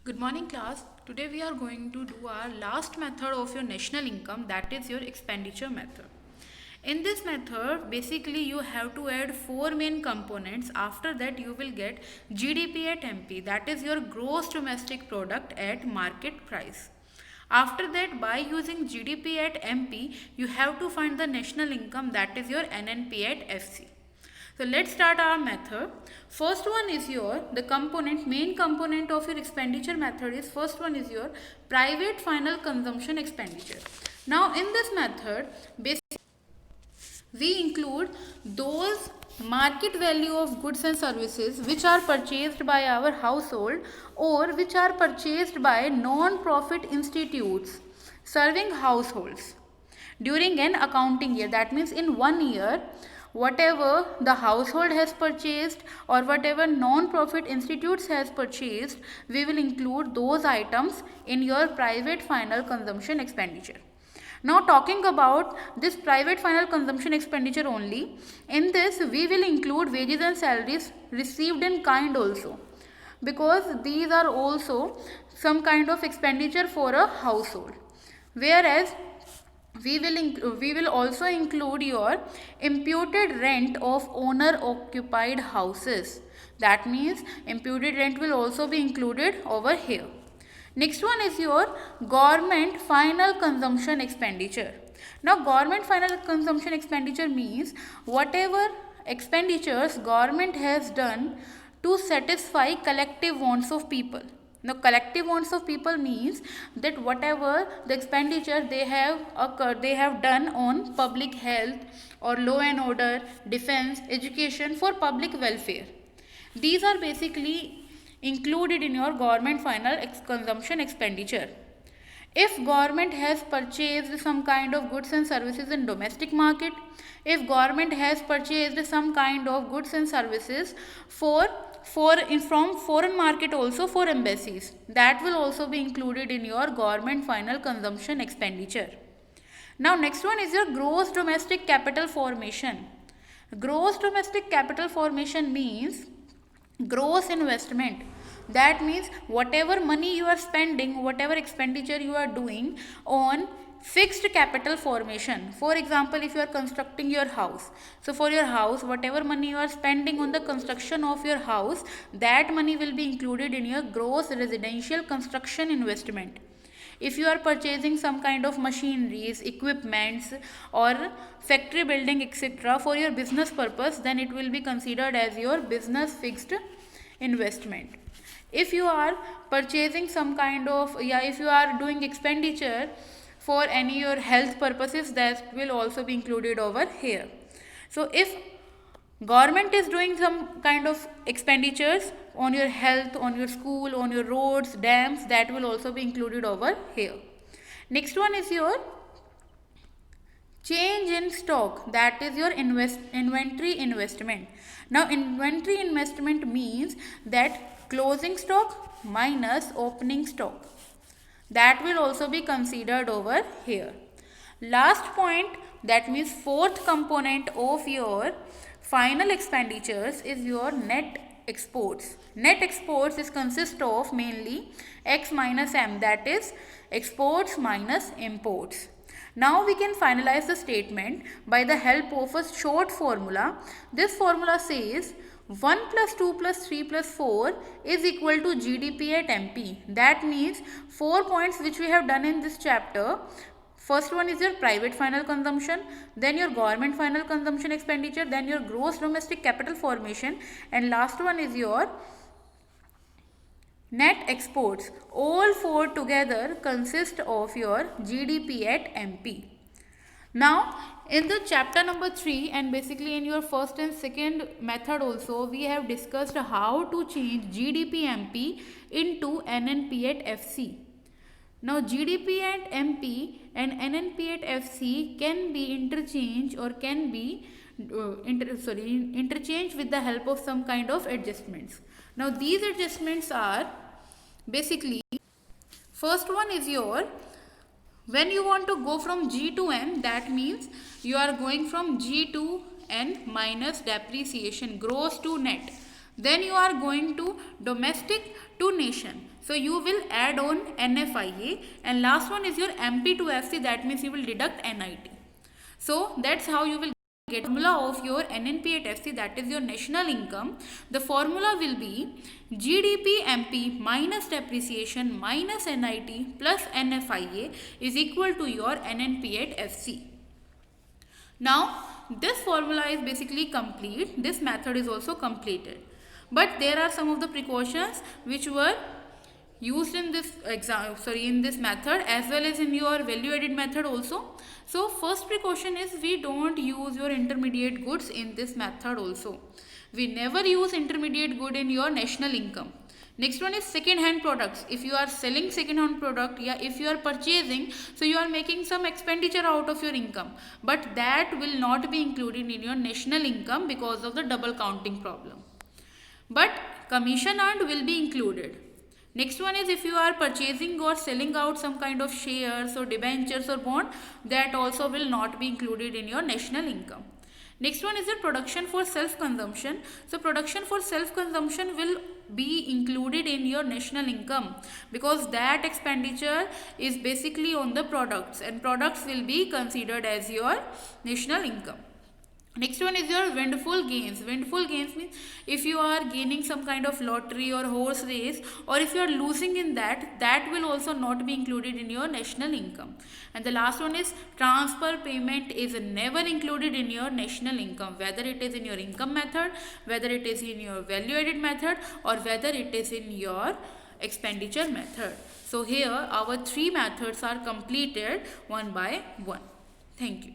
Good morning class. Today we are going to do our last method of your national income, that is your expenditure method. In this method basically you have to add four main components. After that you will get GDP at MP, that is your gross domestic product at market price. After that, by using GDP at MP you have to find the national income, that is your NNP at FC. So let's start our method. First one is your main component of your expenditure method is first one is your private final consumption expenditure. Now in this method basically we include those market value of goods and services which are purchased by our household or which are purchased by non-profit institutes serving households during an accounting year. That means in 1 year, whatever the household has purchased or whatever non-profit institutes has purchased, we will include those items in your private final consumption expenditure. Now talking about this private final consumption expenditure only, in this we will include wages and salaries received in kind also, because these are also some kind of expenditure for a household. Whereas we will also include your imputed rent of owner occupied houses. That means imputed rent will also be included over here. Next one is your government final consumption expenditure. Now government final consumption expenditure means whatever expenditures government has done to satisfy collective wants of people. Now collective wants of people means that whatever the expenditure they have done on public health or law and order, defense, education, for public welfare. These are basically included in your government final consumption expenditure. If government has purchased some kind of goods and services in domestic market, if government has purchased some kind of goods and services from foreign market also for embassies, that will also be included in your government final consumption expenditure. Now next one is your gross domestic capital formation. Gross domestic capital formation means gross investment. That means whatever money you are spending, whatever expenditure you are doing on fixed capital formation. For example, if you are constructing your house, so for your house whatever money you are spending on the construction of your house, that money will be included in your gross residential construction investment. If you are purchasing some kind of machineries, equipments or factory building etc. for your business purpose, then it will be considered as your business fixed investment. If you are purchasing some kind of if you are doing expenditure for any your health purposes, that will also be included over here. So if government is doing some kind of expenditures on your health, on your school, on your roads, dams, that will also be included over here. Next one is your change in stock, that is your inventory investment. Now inventory investment means that closing stock minus opening stock, that will also be considered over here. Last point, that means fourth component of your final expenditures is your net exports. Net exports is consist of mainly X minus M, that is exports minus imports. Now we can finalize the statement by the help of a short formula. This formula says 1 plus 2 plus 3 plus 4 is equal to GDP at MP. That means 4 points which we have done in this chapter. First one is your private final consumption, then your government final consumption expenditure, then your gross domestic capital formation, and last one is your net exports. All four together consist of your GDP at MP. Now in the chapter number 3 and basically in your first and second method also, we have discussed how to change GDP MP into NNP at FC. Now GDP at MP and NNP at FC can be interchanged or can be interchanged with the help of some kind of adjustments. Now these adjustments are basically, first one is your, when you want to go from G to N, that means you are going from G to N minus depreciation, gross to net. Then you are going to domestic to nation. So you will add on NFIA, and last one is your MP2FC, that means you will deduct NIT. So that's how you will get formula of your NNP8FC, that is your national income. The formula will be GDP MP minus depreciation minus NIT plus NFIA is equal to your NNP8FC. Now this formula is basically complete. This method is also completed. But there are some of the precautions which were used in this in this method as well as in your value added method also. So first precaution is we don't use your intermediate goods in this method also. We never use intermediate good in your national income. Next one is second hand products. If you are selling second hand product, yeah, if you are purchasing, so you are making some expenditure out of your income, but that will not be included in your national income because of the double counting problem. But commission earned will be included. Next one is if you are purchasing or selling out some kind of shares or debentures or bond, that also will not be included in your national income. Next one is the production for self-consumption. So production for self-consumption will be included in your national income because that expenditure is basically on the products, and products will be considered as your national income. Next one is your windfall gains. Windfall gains means if you are gaining some kind of lottery or horse race, or if you are losing in that, that will also not be included in your national income. And the last one is transfer payment is never included in your national income, whether it is in your income method, whether it is in your value added method, or whether it is in your expenditure method. So here our three methods are completed one by one. Thank you.